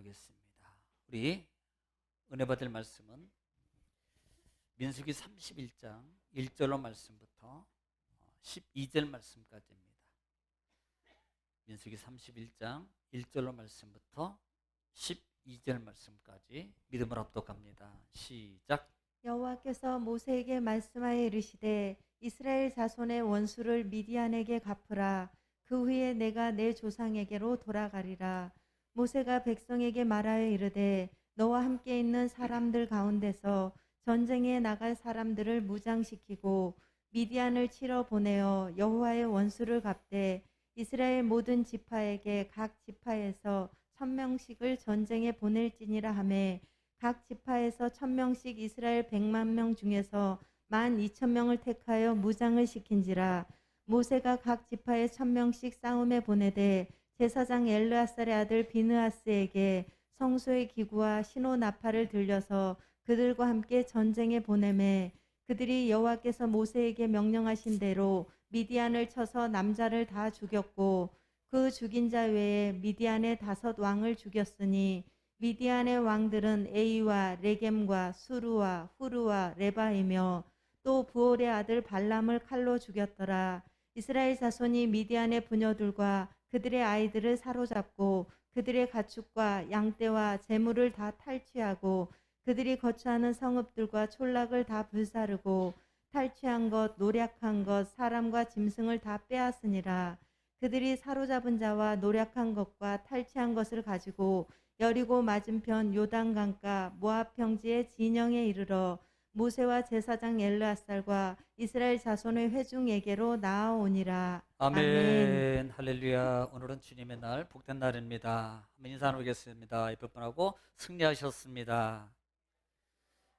보겠습니다. 우리 은혜 받을 말씀은 민수기 31장 1절로 말씀부터 12절 말씀까지입니다. 민수기 31장 1절로 말씀부터 12절 말씀까지 믿음을 합독합니다. 시작. 여호와께서 모세에게 말씀하여 이르시되 이스라엘 자손의 원수를 미디안에게 갚으라. 그 후에 내가 내 조상에게로 돌아가리라. 모세가 백성에게 말하여 이르되 너와 함께 있는 사람들 가운데서 전쟁에 나갈 사람들을 무장시키고 미디안을 치러 보내어 여호와의 원수를 갚되 이스라엘 모든 지파에게 각 지파에서 1000명씩을 전쟁에 보낼지니라 하매 각 지파에서 1000명씩 이스라엘 100만 명 중에서 12,000명을 택하여 무장을 시킨지라. 모세가 각 지파에 1000명씩 싸움에 보내되 제사장 엘르아살의 아들 비느하스에게 성소의 기구와 신호 나팔을 들려서 그들과 함께 전쟁에 보내매 그들이 여호와께서 모세에게 명령하신 대로 미디안을 쳐서 남자를 다 죽였고 그 죽인 자 외에 미디안의 5 왕을 죽였으니 미디안의 왕들은 에이와 레겜과 수루와 후루와 레바이며 또 부올의 아들 발람을 칼로 죽였더라. 이스라엘 자손이 미디안의 부녀들과 그들의 아이들을 사로잡고 그들의 가축과 양떼와 재물을 다 탈취하고 그들이 거처하는 성읍들과 촌락을 다 불사르고 탈취한 것, 노략한 것, 사람과 짐승을 다 빼앗으니라. 그들이 사로잡은 자와 노략한 것과 탈취한 것을 가지고 여리고 맞은편 요단강가 모압 평지의 진영에 이르러 모세와 제사장 엘르아살과 이스라엘 자손의 회중에게로 나아오니라. 아멘. 아멘. 할렐루야. 오늘은 주님의 날, 복된 날입니다. 한번 인사 나누겠습니다. 이분하고 승리하셨습니다.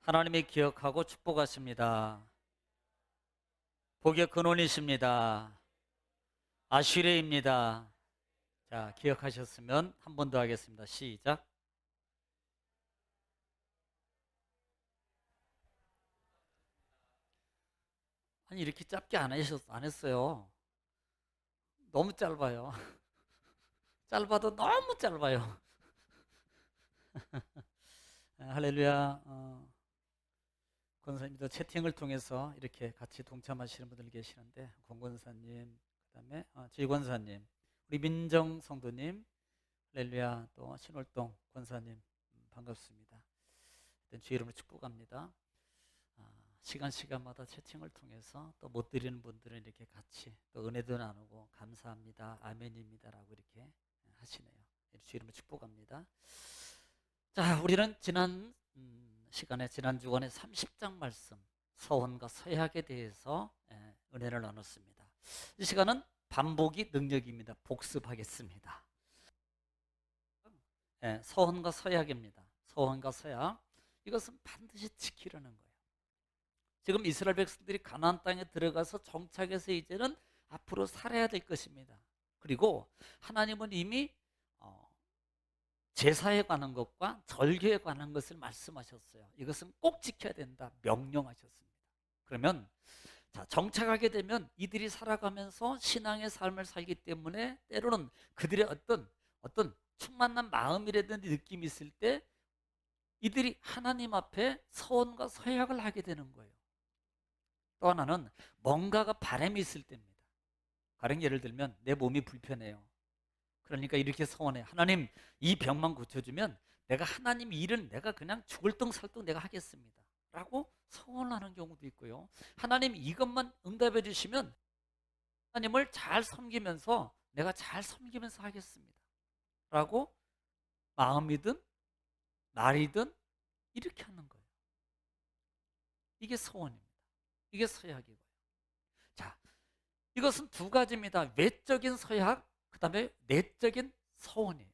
하나님이 기억하고 축복하십니다. 복의 근원이십니다. 아슈레입니다. 자, 기억하셨으면 한 번 더 하겠습니다. 시작. 아니, 이렇게 짧게 안 했어요. 너무 짧아요. 짧아도 너무 짧아요. 할렐루야. 권사님도 채팅을 통해서 이렇게 같이 동참하시는 분들 계시는데, 권권사님, 그 다음에 저희 권사님, 우리 민정 성도님, 할렐루야, 또 신월동 권사님, 반갑습니다. 주의 이름으로 축복합니다. 시간마다 채팅을 통해서 또 못 드리는 분들은 이렇게 같이 또 은혜도 나누고 감사합니다, 아멘입니다라고 이렇게 하시네요. 주의 이름으로 축복합니다. 자, 우리는 지난 시간에 지난 주간에 30장 말씀 서원과 서약에 대해서 은혜를 나눴습니다. 이 시간은 반복이 능력입니다. 복습하겠습니다. 서원과 서약입니다. 서원과 서약, 이것은 반드시 지키려는 거예요. 지금 이스라엘 백성들이 가나안 땅에 들어가서 정착해서 이제는 앞으로 살아야 될 것입니다. 그리고 하나님은 이미 제사에 관한 것과 절기에 관한 것을 말씀하셨어요. 이것은 꼭 지켜야 된다, 명령하셨습니다. 그러면 자, 정착하게 되면 이들이 살아가면서 신앙의 삶을 살기 때문에 때로는 그들의 어떤 충만한 마음이라든지 느낌이 있을 때 이들이 하나님 앞에 서원과 서약을 하게 되는 거예요. 또 하나는 뭔가가 바람이 있을 때입니다. 가령 예를 들면 내 몸이 불편해요. 그러니까 이렇게 서원해. 하나님, 이 병만 고쳐주면 내가 하나님 일은 내가 그냥 죽을 똥살똥 내가 하겠습니다 라고 서원하는 경우도 있고요. 하나님 이것만 응답해 주시면 하나님을 잘 섬기면서 내가 잘 섬기면서 하겠습니다 라고 마음이든 말이든 이렇게 하는 거예요. 이게 서원입니다. 이게 서약이고요. 자, 이것은 두 가지입니다. 외적인 서약, 그 다음에 내적인 서원이에요.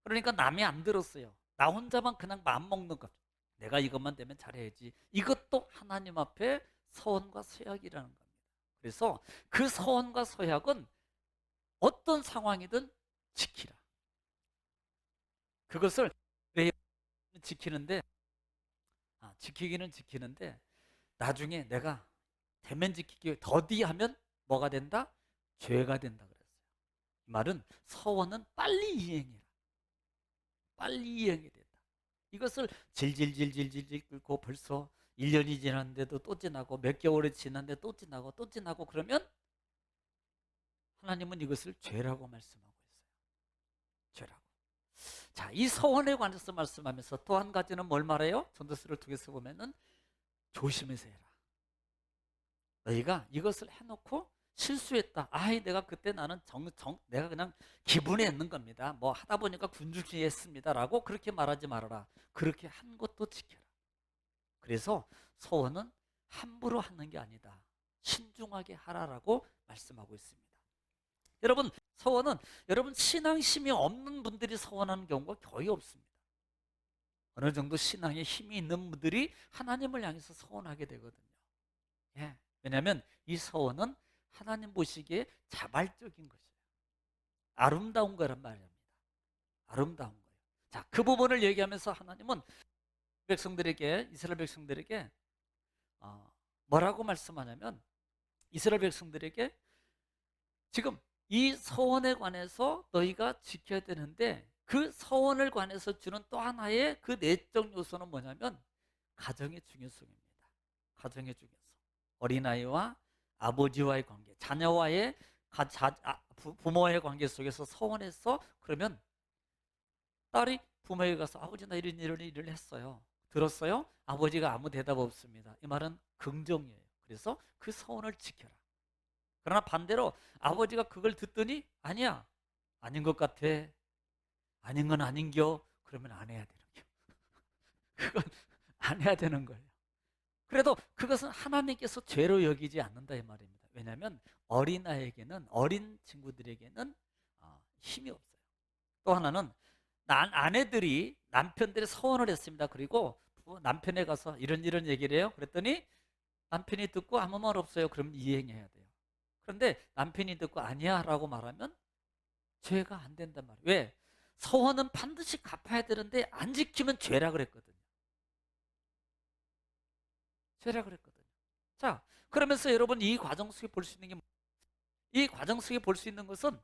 그러니까 남이 안 들었어요. 나 혼자만 그냥 마음 먹는 것. 내가 이것만 되면 잘해야지. 이것도 하나님 앞에 서원과 서약이라는 겁니다. 그래서 그 서원과 서약은 어떤 상황이든 지키라. 그것을 왜 지키는데, 지키기는 지키는데 나중에 내가 대면 지키기 더디하면 뭐가 된다? 죄가 된다 그랬어요. 이 말은 서원은 빨리 이행해라. 빨리 이행해야 된다. 이것을 질질질질질질 끌고 벌써 1년이 지났는데도 또 지나고 몇 개월이 지났는데 또 지나고 또 지나고 그러면 하나님은 이것을 죄라고 말씀하고 있어요. 죄라고. 자, 이 서원에 관해서 말씀하면서 또 한 가지는 뭘 말해요? 전도서를 통해서 보면은 조심해서 해라. 너희가 이것을 해놓고 실수했다. 아이, 내가 그때 나는 내가 그냥 기분에 있는 겁니다. 뭐 하다 보니까 군중지했습니다라고 그렇게 말하지 말아라. 그렇게 한 것도 지켜라. 그래서 서원은 함부로 하는 게 아니다. 신중하게 하라라고 말씀하고 있습니다. 여러분, 서원은 여러분 신앙심이 없는 분들이 서원하는 경우가 거의 없습니다. 어느 정도 신앙에 힘이 있는 분들이 하나님을 향해서 서원하게 되거든요. 예. 왜냐하면 이 서원은 하나님 보시기에 자발적인 것이에요. 아름다운 거란 말입니다. 아름다운 거예요. 자, 그 부분을 얘기하면서 하나님은 백성들에게, 이스라엘 백성들에게 뭐라고 말씀하냐면, 이스라엘 백성들에게 지금 이 서원에 관해서 너희가 지켜야 되는데, 그 서원을 관해서 주는 또 하나의 그 내적 요소는 뭐냐면 가정의 중요성입니다. 가정의 중요성. 어린아이와 아버지와의 관계, 자녀와의 부모와의 관계 속에서 서원해서, 그러면 딸이 부모에게 가서 아버지 나 이런 일을 했어요. 들었어요? 아버지가 아무 대답 없습니다. 이 말은 긍정이에요. 그래서 그 서원을 지켜라. 그러나 반대로 아버지가 그걸 듣더니 아니야, 아닌 것 같아, 아닌 건 아닌겨, 그러면 안 해야 되는 거예요. 그건 안 해야 되는 거예요. 그래도 그것은 하나님께서 죄로 여기지 않는다 이 말입니다. 왜냐하면 어린아이에게는, 어린 친구들에게는 힘이 없어요. 또 하나는 아내들이 남편들이 서원을 했습니다. 그리고 남편에 가서 이런 얘기를 해요. 그랬더니 남편이 듣고 아무 말 없어요. 그럼 이행해야 돼요. 그런데 남편이 듣고 아니야 라고 말하면 죄가 안 된단 말이에요. 왜? 서원은 반드시 갚아야 되는데 안 지키면 죄라 그랬거든요. 죄라 그랬거든요. 자, 그러면서 여러분 이 과정 속에 볼 수 있는 게, 이 과정 속에 볼 수 있는 것은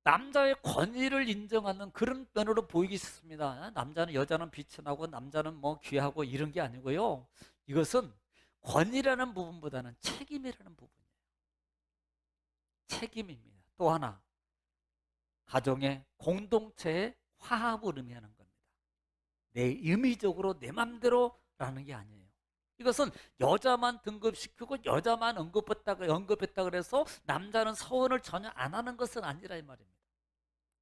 남자의 권위를 인정하는 그런 면으로 보이기 쉽습니다. 남자는, 여자는 비천하고 남자는 뭐 귀하고 이런 게 아니고요. 이것은 권위라는 부분보다는 책임이라는 부분이에요. 책임입니다. 또 하나, 가정의 공동체의 화합을 의미하는 겁니다. 내 의미적으로 내 맘대로라는 게 아니에요. 이것은 여자만 등급시키고 여자만 언급했다 그래서 남자는 서원을 전혀 안 하는 것은 아니라 이 말입니다.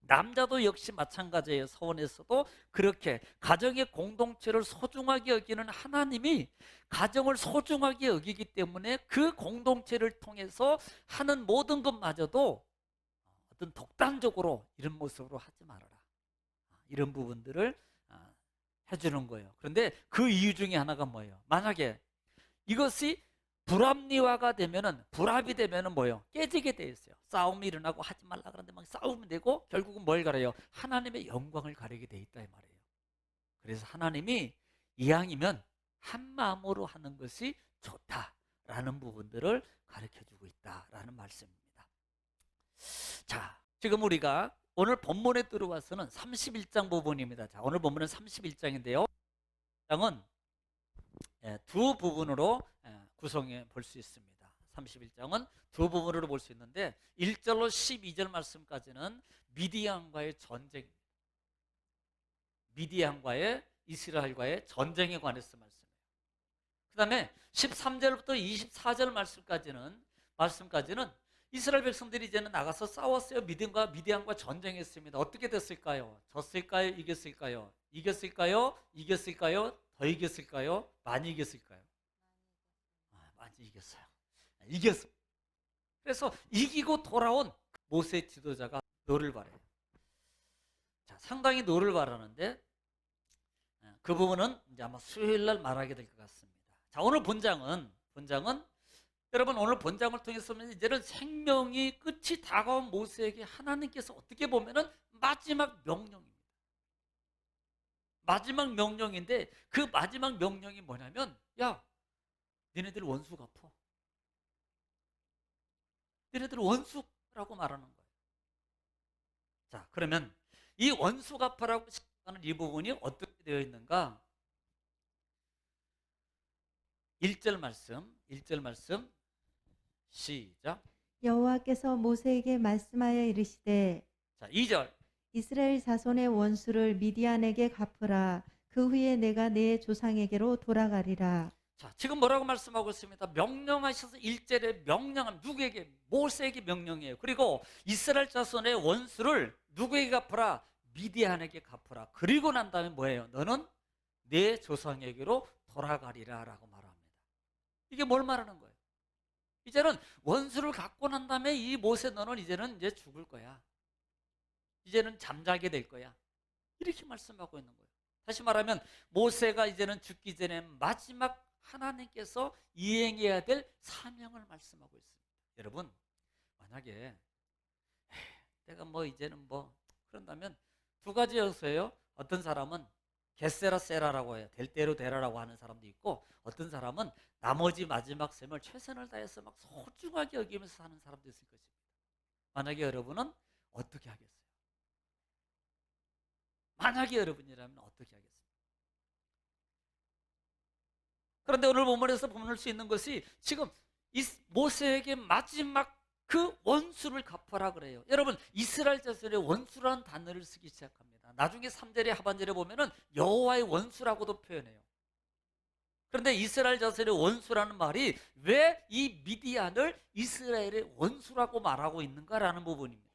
남자도 역시 마찬가지예요. 서원에서도 그렇게 가정의 공동체를 소중하게 여기는 하나님이 가정을 소중하게 여기기 때문에 그 공동체를 통해서 하는 모든 것마저도 어떤 독단적으로 이런 모습으로 하지 말아라. 이런 부분들을 해주는 거예요. 그런데 그 이유 중에 하나가 뭐예요? 만약에 이것이 불합리화가 되면은, 불합이 되면은 뭐예요? 깨지게 돼 있어요. 싸움이 일어나고 하지 말라 그러는데 막 싸우면 되고 결국은 뭘 가려요? 하나님의 영광을 가리게 돼 있다 이 말이에요. 그래서 하나님이 이왕이면 한 마음으로 하는 것이 좋다라는 부분들을 가르쳐 주고 있다라는 말씀입니다. 자, 지금 우리가 오늘 본문에 들어와서는 31장 부분입니다. 자, 오늘 본문은 31장인데요. 장은 두 부분으로 구성해 볼 수 있습니다. 31장은 두 부분으로 볼 수 있는데 1절로 12절 말씀까지는 미디안과의 전쟁입니다. 미디안과의, 이스라엘과의 전쟁에 관해서 말씀해요. 그 다음에 13절부터 24절 말씀까지는 이스라엘 백성들이 이제는 나가서 싸웠어요. 미디안과 전쟁했습니다. 어떻게 됐을까요? 졌을까요? 이겼을까요? 이겼을까요? 이겼을까요? 더 이겼을까요? 많이 이겼을까요? 많이 이겼어요. 이겼어요. 그래서 이기고 돌아온 모세 지도자가 너를 바래요. 자, 상당히 너를 바라는데 그 부분은 이제 아마 수요일 날 말하게 될 것 같습니다. 자, 오늘 본장은 여러분, 오늘 본장을 통해서 보면 이제는 생명이 끝이 다가온 모세에게 하나님께서 어떻게 보면은 마지막 명령입니다. 마지막 명령인데 그 마지막 명령이 뭐냐면, 야, 니네들 원수 갚어. 니네들 원수라고 말하는 거예요. 자, 그러면 이 원수 갚으라고 하는 이 부분이 어떻게 되어 있는가? 1절 말씀 시작. 여호와께서 모세에게 말씀하여 이르시되 자, 2절. 이스라엘 자손의 원수를 미디안에게 갚으라. 그 후에 내가 내 조상에게로 돌아가리라. 자, 지금 뭐라고 말씀하고 있습니다. 명령하셔서 1절에 명령함 누구에게? 모세에게 명령이에요. 그리고 이스라엘 자손의 원수를 누구에게 갚으라? 미디안에게 갚으라. 그리고 난 다음에 뭐예요? 너는 내 조상에게로 돌아가리라 라고 말합니다. 이게 뭘 말하는 거예요? 이제는 원수를 갖고 난 다음에 이 모세 너는 이제는 이제 죽을 거야. 이제는 잠자게 될 거야. 이렇게 말씀하고 있는 거예요. 다시 말하면 모세가 이제는 죽기 전에 마지막 하나님께서 이행해야 될 사명을 말씀하고 있습니다. 여러분, 만약에 내가 뭐 이제는 뭐 그런다면 두 가지였어요. 어떤 사람은 게세라 세라라고 해요. 될 대로 되라라고 하는 사람도 있고, 어떤 사람은 나머지 마지막 생을 최선을 다해서 막 소중하게 여기면서 사는 사람도 있을 것입니다. 만약에 여러분은 어떻게 하겠어요? 만약에 여러분이라면 어떻게 하겠습니까? 그런데 오늘 본문에서 볼 수 있는 것이 지금 모세에게 마지막 그 원수를 갚아라 그래요. 여러분, 이스라엘 자손의 원수라는 단어를 쓰기 시작합니다. 나중에 3절의 하반절에 보면은 여호와의 원수라고도 표현해요. 그런데 이스라엘 자손의 원수라는 말이 왜 이 미디안을 이스라엘의 원수라고 말하고 있는가라는 부분입니다.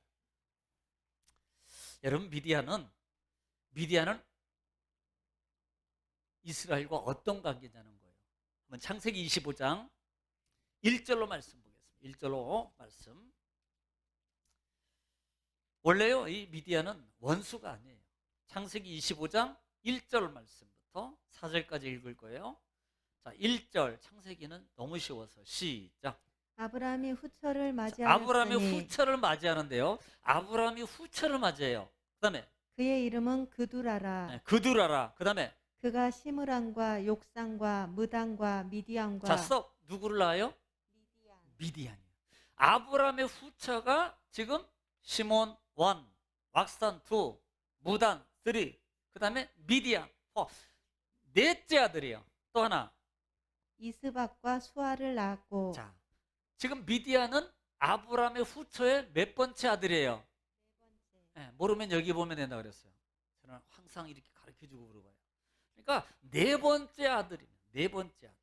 여러분, 미디안은 이스라엘과 어떤 관계냐는 거예요. 한번 창세기 25장 1절로 말씀 보겠습니다. 1절로 말씀. 원래요, 이 미디안은 원수가 아니에요. 창세기 25장 1절 말씀부터 4절까지 읽을 거예요. 자, 1절 창세기는 너무 쉬워서 시작. 아브라함이 후처를 아브라함이 맞이하였으니 후처를 맞이하는데요. 아브라함이 후처를 맞이해요. 그다음에 그의 이름은 그두라라. 그두라라. 그다음에 그가 시므랑과 욕상과 무당과 미디안과 자, 써 누구를 낳아요? 미디안이에요. 아브라함의 후처가 지금 시몬 1, 왁산 2, 무단 3, 그다음에 미디안 4. 넷째 아들이에요. 또 하나. 이스박과 수아를 낳았고 자, 지금 미디안은 아브라함의 후처의 몇 번째 아들이에요? 네, 모르면 여기 보면 된다 그랬어요. 저는 항상 이렇게 가르쳐주고 물어봐요. 그러니까 네 번째 아들입니다. 네 번째 아들.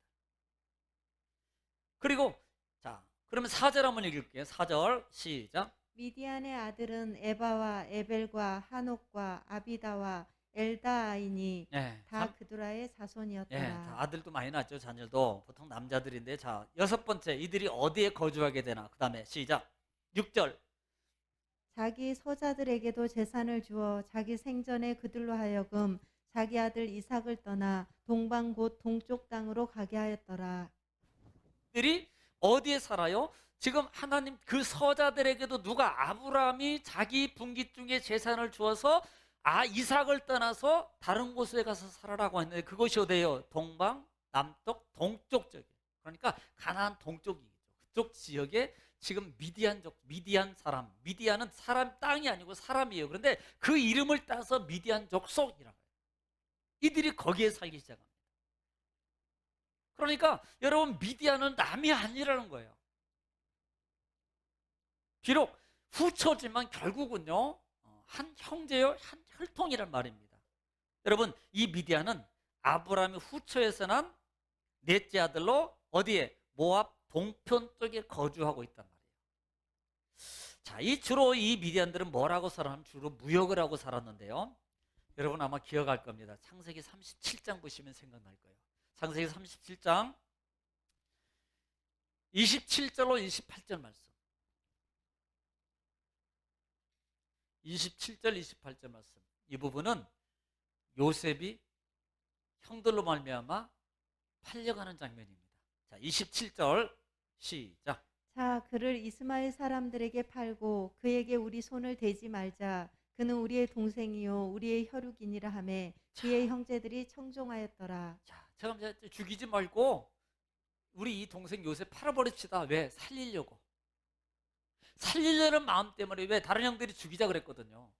그리고 자, 그러면 4절 한번 읽을게요. 4절 시작. 미디안의 아들은 에바와 에벨과 한옥과 아비다와 엘다아이니 네, 다 그두라의 자손이었더라. 다 아들도 많이 낳죠. 자녀도 보통 남자들인데, 자, 여섯 번째 이들이 어디에 거주하게 되나? 그 다음에 시작. 6절. 자기 소자들에게도 재산을 주어 자기 생전에 그들로 하여금 자기 아들 이삭을 떠나 동방 곧 동쪽 땅으로 가게 하였더라. 들이 어디에 살아요? 지금 하나님 그 서자들에게도 누가 아브라함이 자기 분깃 중에 재산을 주어서 이삭을 떠나서 다른 곳에 가서 살아라고 했는데 그것이 어디예요? 동방, 남쪽, 동쪽 쪽이에요. 그러니까 가나안 동쪽이죠. 그쪽 지역에 지금 미디안 사람, 미디안은 사람 땅이 아니고 사람이에요. 그런데 그 이름을 따서 미디안 족속이라고 해요. 이들이 거기에 살기 시작합니다. 그러니까 여러분, 미디안은 남이 아니라는 거예요. 비록 후처지만 결국은요, 한 형제요, 한 혈통이란 말입니다. 여러분, 이 미디안은 아브라함의 후처에서 난 넷째 아들로 어디에? 모압 동편 쪽에 거주하고 있단 말이에요. 자, 주로 이 미디안들은 뭐라고 살았냐면 주로 무역을 하고 살았는데요. 여러분 아마 기억할 겁니다. 창세기 37장 보시면 생각날 거예요. 창세기 37장 27절로 28절 말씀. 27절 28절 말씀. 이 부분은 요셉이 형들로 말미암아 팔려가는 장면입니다. 자, 27절 시작. 자, 그를 이스마엘 사람들에게 팔고 그에게 우리 손을 대지 말자. 그는 우리의 동생이요 우리의 혈육이니라 하매 그의 형제들이 청종하였더라. 자, 제가 이제 죽이지 말고 우리 이 동생 요셉 팔아버립시다. 왜? 살리려고. 살리려는 마음 때문에. 왜? 다른 형들이 죽이자 그랬거든요.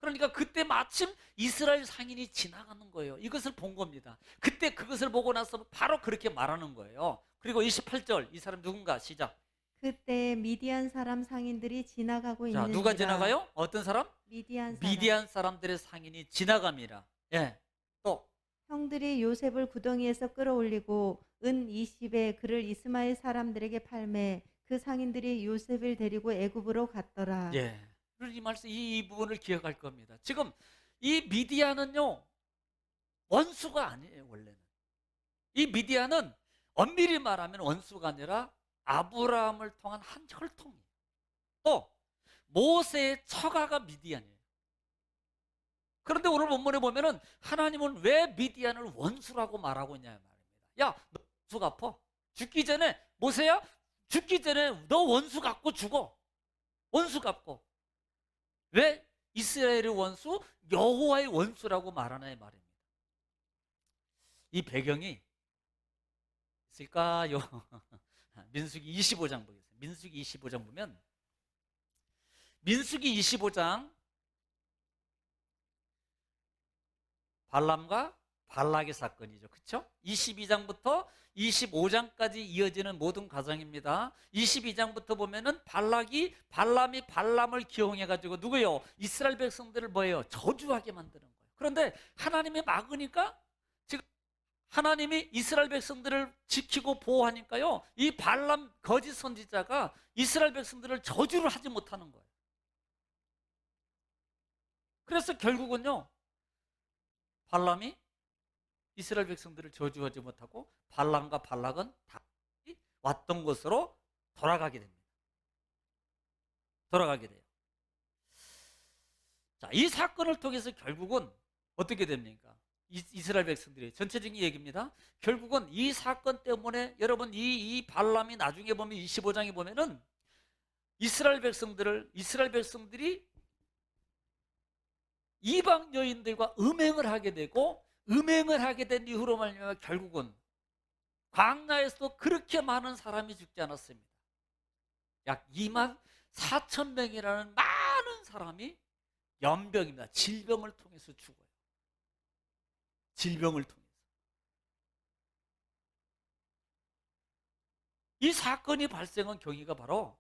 그러니까 그때 마침 이스라엘 상인이 지나가는 거예요. 이것을 본 겁니다. 그때 그것을 보고 나서 바로 그렇게 말하는 거예요. 그리고 28절, 이 사람 누군가? 시작. 그때 미디안 사람 상인들이 지나가고 자, 누가 있는지라. 지나가요? 어떤 사람? 미디안 사람. 미디안 사람들의 상인이 지나갑니다. 예. 또 형들이 요셉을 구덩이에서 끌어올리고 은 20에 그를 이스마엘 사람들에게 팔매 그 상인들이 요셉을 데리고 애굽으로 갔더라. 예. 이 말씀 이 부분을 기억할 겁니다. 지금 이 미디안은요. 원수가 아니에요, 원래는. 이 미디안은 엄밀히 말하면 원수가 아니라 아브라함을 통한 한 혈통이에요. 또 모세의 처가가 미디안이에요. 그런데 오늘 본문에 보면은 하나님은 왜 미디안을 원수라고 말하고 있냐 말입니다. 야, 너 원수 갚아. 죽기 전에 모세야, 죽기 전에 너 원수 갚고 죽어. 원수 갚고. 왜 이스라엘의 원수, 여호와의 원수라고 말하나의 말입니다. 이 배경이 있을까요? 민수기 25장 보겠습니다. 민수기 25장 보면 민수기 25장 발람과 발락의 사건이죠. 그렇죠? 22장부터 25장까지 이어지는 모든 과정입니다. 22장부터 보면은 발람이 발람을 기용해 가지고 누구요? 이스라엘 백성들을 뭐예요? 저주하게 만드는 거예요. 그런데 하나님이 막으니까 지금 하나님이 이스라엘 백성들을 지키고 보호하니까요. 이 발람 거짓 선지자가 이스라엘 백성들을 저주를 하지 못하는 거예요. 그래서 결국은요. 발람이 이스라엘 백성들을 저주하지 못하고 발람과 발락은 다시 왔던 곳으로 돌아가게 됩니다. 돌아가게 돼요. 자, 이 사건을 통해서 결국은 어떻게 됩니까? 이스라엘 백성들이 전체적인 얘기입니다. 결국은 이 사건 때문에 여러분 이 발람이 나중에 보면 25장에 보면은 이스라엘 백성들이 이방 여인들과 음행을 하게 되고 음행을 하게 된 이후로 말미암아 결국은 광야에서 그렇게 많은 사람이 죽지 않았습니다. 약 2만 4천 명이라는 많은 사람이 연병입니다. 질병을 통해서 죽어요. 질병을 통해서. 이 사건이 발생한 경위가 바로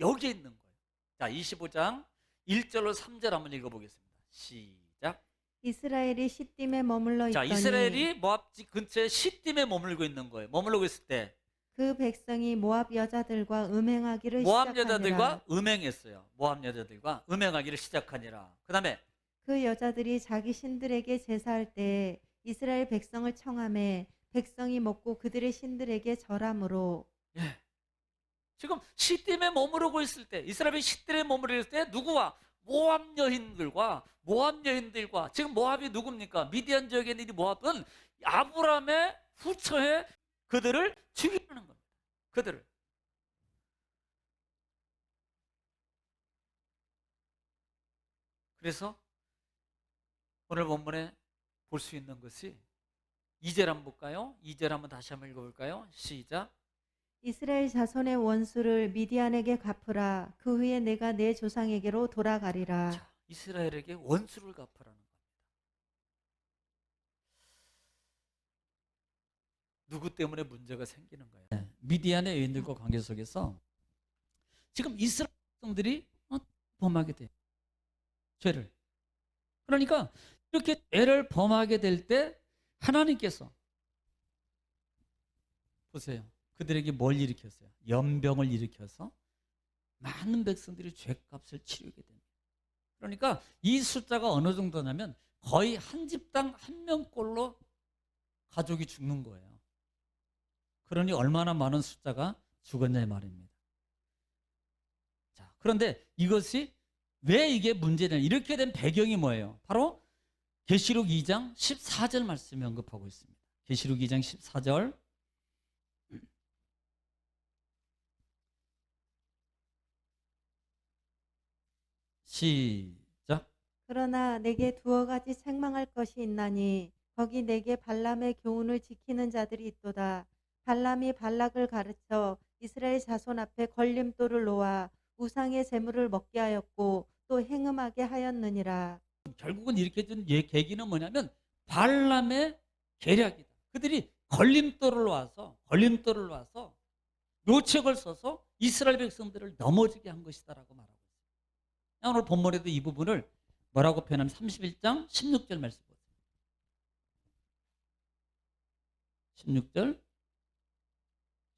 여기에 있는 거예요. 자, 25장 1절로 3절 한번 읽어보겠습니다. 시작. 이스라엘이 시딤에 머물러 자, 있더니 이스라엘이 모압지 근처에 시딤에 머물고 있는 거예요. 머물고 있을 때 그 백성이 모압 여자들과 음행하기를 모압 시작하니라. 여자들과 음행했어요. 모압 여자들과 음행하기를 시작하니라. 그 다음에 그 여자들이 자기 신들에게 제사할 때 이스라엘 백성을 청하매 백성이 먹고 그들의 신들에게 절함으로. 예. 지금 시딤에 머무르고 있을 때 이스라엘이 시딤에 머무르고 있을 때 누구와? 모압 여인들과 지금 모압이 누굽니까? 미디안 지역에 있는 이 모압은 아브라함의 후처에 그들을 죽이는 겁니다. 그들을. 그래서 오늘 본문에 볼 수 있는 것이 2절 한번 볼까요? 2절 한번 다시 한번 읽어볼까요? 시작. 이스라엘 자손의 원수를 미디안에게 갚으라. 그 후에 내가 내 조상에게로 돌아가리라. 자, 이스라엘에게 원수를 갚으라는 겁니다. 누구 때문에 문제가 생기는 거예요? 미디안의 여인들과 관계 속에서 지금 이스라엘 백성들이 범하게 돼요. 죄를. 그러니까 이렇게 죄를 범하게 될 때 하나님께서 보세요. 그들에게 뭘 일으켰어요? 연병을 일으켜서 많은 백성들이 죄값을 치르게 됩니다. 그러니까 이 숫자가 어느 정도냐면 거의 한 집당 한 명꼴로 가족이 죽는 거예요. 그러니 얼마나 많은 숫자가 죽었냐 이 말입니다. 자, 그런데 이것이 왜 이게 문제냐? 이렇게 된 배경이 뭐예요? 바로 계시록 2장 14절 말씀이 언급하고 있습니다. 계시록 2장 14절. 시작. 그러나 내게 두어 가지 책망할 것이 있나니 거기 내게 발람의 교훈을 지키는 자들이 있도다. 발람이 발락을 가르쳐 이스라엘 자손 앞에 걸림돌을 놓아 우상의 제물을 먹게 하였고 또 행음하게 하였느니라. 결국은 이렇게 된 계기는 뭐냐면 발람의 계략이다. 그들이 걸림돌을 와서 묘책을 써서 이스라엘 백성들을 넘어지게 한 것이다라고 말하고 있어요. 오늘 본문에도 이 부분을 뭐라고 표현하면 31장 16절 말씀 보세요. 16절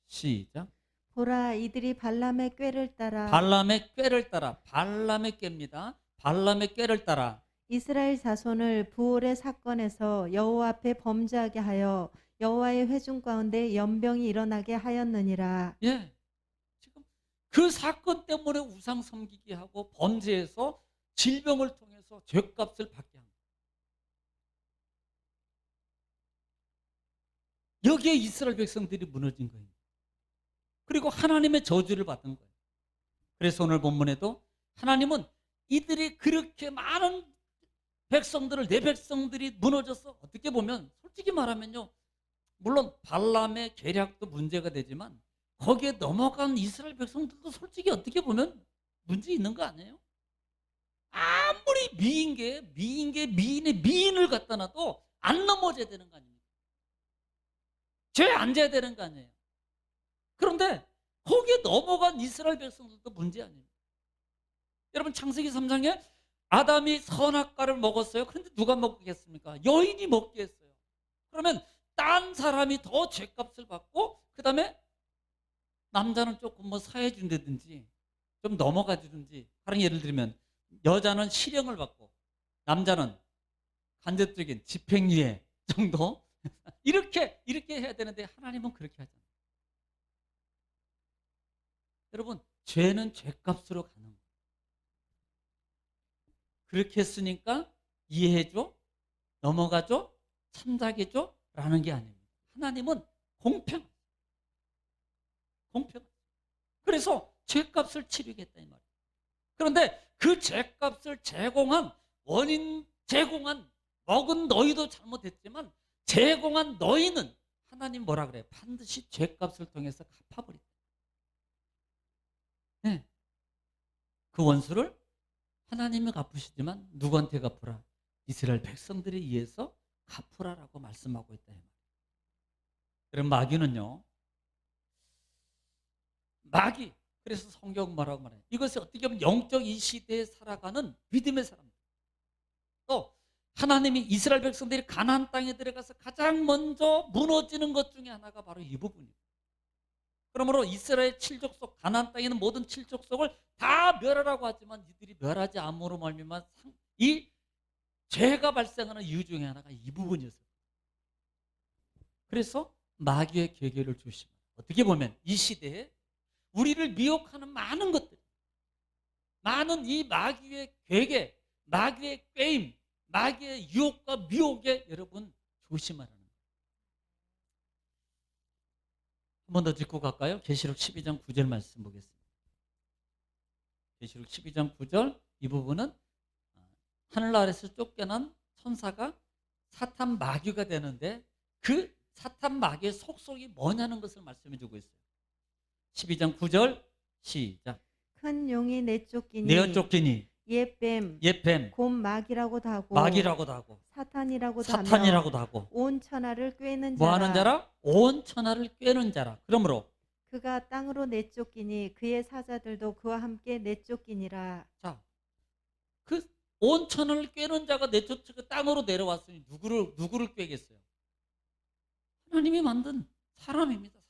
시작. 보라, 이들이 발람의 꾀를 따라 발람의 꾀를 따라, 발람의 꾀입니다. 발람의 꾀를 따라 이스라엘 자손을 부올의 사건에서 여호와 앞에 범죄하게 하여 여호와의 회중 가운데 연병이 일어나게 하였느니라. 예. 지금 그 사건 때문에 우상 섬기게 하고 범죄해서 질병을 통해서 죄값을 받게 한 거예요. 여기에 이스라엘 백성들이 무너진 거예요. 그리고 하나님의 저주를 받은 거예요. 그래서 오늘 본문에도 하나님은 이들이 그렇게 많은 백성들을, 내 백성들이 무너져서 어떻게 보면 솔직히 말하면요, 물론 발람의 계략도 문제가 되지만 거기에 넘어간 이스라엘 백성들도 솔직히 어떻게 보면 문제 있는 거 아니에요? 아무리 미인의 미인을 갖다 놔도 안 넘어져야 되는 거 아닙니까? 죄 안 져야 되는 거 아니에요? 그런데 거기에 넘어간 이스라엘 백성들도 문제 아니에요? 여러분, 창세기 3장에 아담이 선악과를 먹었어요. 그런데 누가 먹겠습니까? 여인이 먹게 했어요. 그러면 딴 사람이 더 죄값을 받고, 그 다음에 남자는 조금 뭐 사해 준다든지 좀 넘어가 주든지, 다른 예를 들면 여자는 실형을 받고 남자는 간접적인 집행유예 정도 이렇게 해야 되는데 하나님은 그렇게 하잖아요. 여러분, 죄는 죄값으로 가는 거예요. 그렇게 했으니까 이해해줘, 넘어가줘, 참작해줘 라는 게 아닙니다. 하나님은 공평. 그래서 죄값을 치르겠다 이 말이에요. 그런데 그 죄값을 먹은 너희도 잘못했지만 제공한 너희는 하나님 뭐라 그래요? 반드시 죄값을 통해서 갚아버린다. 네. 그 원수를 하나님이 갚으시지만 누구한테 갚으라? 이스라엘 백성들에 의해서 갚으라라고 말씀하고 있다. 그럼 마귀는요, 그래서 성경 뭐라고 말해요? 이것이 어떻게 보면 영적 이 시대에 살아가는 믿음의 사람들. 또 하나님이 이스라엘 백성들이 가나안 땅에 들어가서 가장 먼저 무너지는 것 중에 하나가 바로 이 부분이에요. 그러므로 이스라엘 7족속, 가나안 땅에 있는 모든 7족속을 다 멸하라고 하지만 이들이 멸하지 않음으로 말미암아 이 죄가 발생하는 이유 중에 하나가 이 부분이었어요. 그래서 마귀의 계계를 조심해요. 어떻게 보면 이 시대에 우리를 미혹하는 많은 것들, 많은 이 마귀의 계계, 마귀의 꾀임, 마귀의 유혹과 미혹에 여러분 조심하라는 거예요. 한 번 더 짚고 갈까요? 계시록 12장 9절 말씀 보겠습니다. 계시록 12장 9절 이 부분은 하늘 아래에서 쫓겨난 천사가 사탄 마귀가 되는데 그 사탄 마귀의 속속이 뭐냐는 것을 말씀해 주고 있어요. 12장 9절 시작. 큰 용이 내쫓기니 내어 쫓기니 옛뱀 곧 마귀라고도 하고 사탄이라고도 하고 온 천하를 꿰는 뭐 자라. 하는 자라? 온 천하를 꿰는 자라. 그러므로 그가 땅으로 내쫓기니 그의 사자들도 그와 함께 내쫓기니라. 자, 그 온 천하를 꿰는 자가 내쫓고 땅으로 내려왔으니 누구를 꿰겠어요? 하나님이 만든 사람입니다. 사람.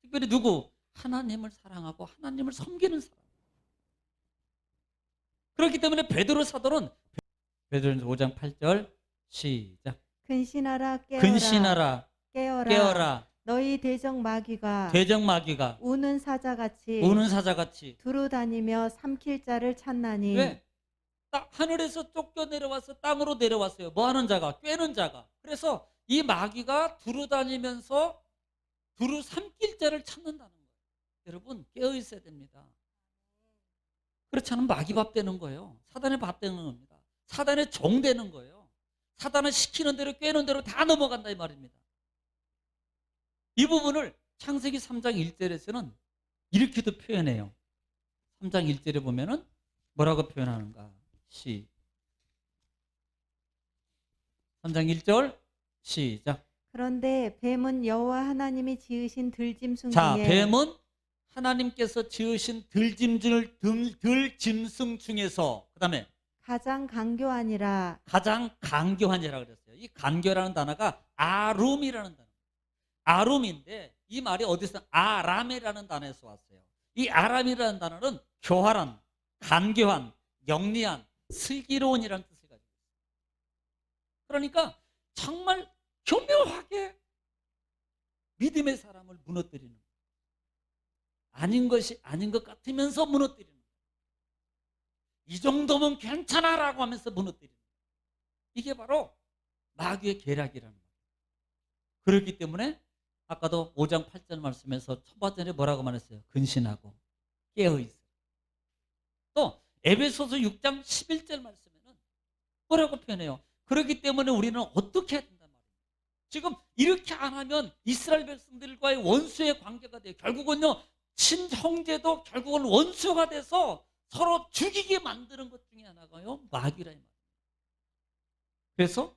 특별히 누구? 하나님을 사랑하고 하나님을 섬기는 사람. 그렇기 때문에 베드로 사도는 베드로전서 5장 8절 시작. 근신하라 깨어라 너희 대적 마귀가 우는 우는 사자같이 두루 다니며 삼킬 자를 찾나니. 왜? 하늘에서 쫓겨 내려와서 땅으로 내려왔어요. 뭐 하는 자가? 꿰는 자가. 그래서 이 마귀가 두루 다니면서 두루 삼킬 자를 찾는다는 거예요. 여러분 깨어 있어야 됩니다. 그렇지 않으면 마귀 밥 되는 거예요. 사단의 밥 되는 겁니다. 사단의 종 되는 거예요. 사단은 시키는 대로 꿰는 대로 다 넘어간다 이 말입니다. 이 부분을 창세기 3장 1절에서는 이렇게도 표현해요. 3장 1절에 보면은 뭐라고 표현하는가? 3장 1절 시작. 그런데 뱀은 여호와 하나님이 지으신 들짐승 자, 중에 뱀은 하나님께서 지으신 들짐승 중에서 그다음에 가장 간교하니라. 가장 간교한이라고 그랬어요. 이 간교라는 단어가 아룸이라는 단어. 아룸인데 이 말이 어디서 아람이라는 단어에서 왔어요. 이 아람이라는 단어는 교활한, 간교한, 영리한, 슬기로운이라는 뜻을 가지고 있어요. 그러니까 정말 교묘하게 믿음의 사람을 무너뜨리는, 아닌 것이 아닌 것 같으면서 무너뜨리는, 이 정도면 괜찮아라고 하면서 무너뜨리는, 이게 바로 마귀의 계략이라는 거예요. 그렇기 때문에 아까도 5장 8절 말씀에서 첫 번째는 뭐라고 말했어요? 근신하고 깨어있어요. 또 에베소서 6장 11절 말씀에는 뭐라고 표현해요? 그렇기 때문에 우리는 어떻게 해야 된단 말이에요? 지금 이렇게 안 하면 이스라엘 백성들과의 원수의 관계가 돼요. 결국은요, 친형제도 결국은 원수가 돼서 서로 죽이게 만드는 것 중에 하나가요, 마귀라 이 말이에요. 그래서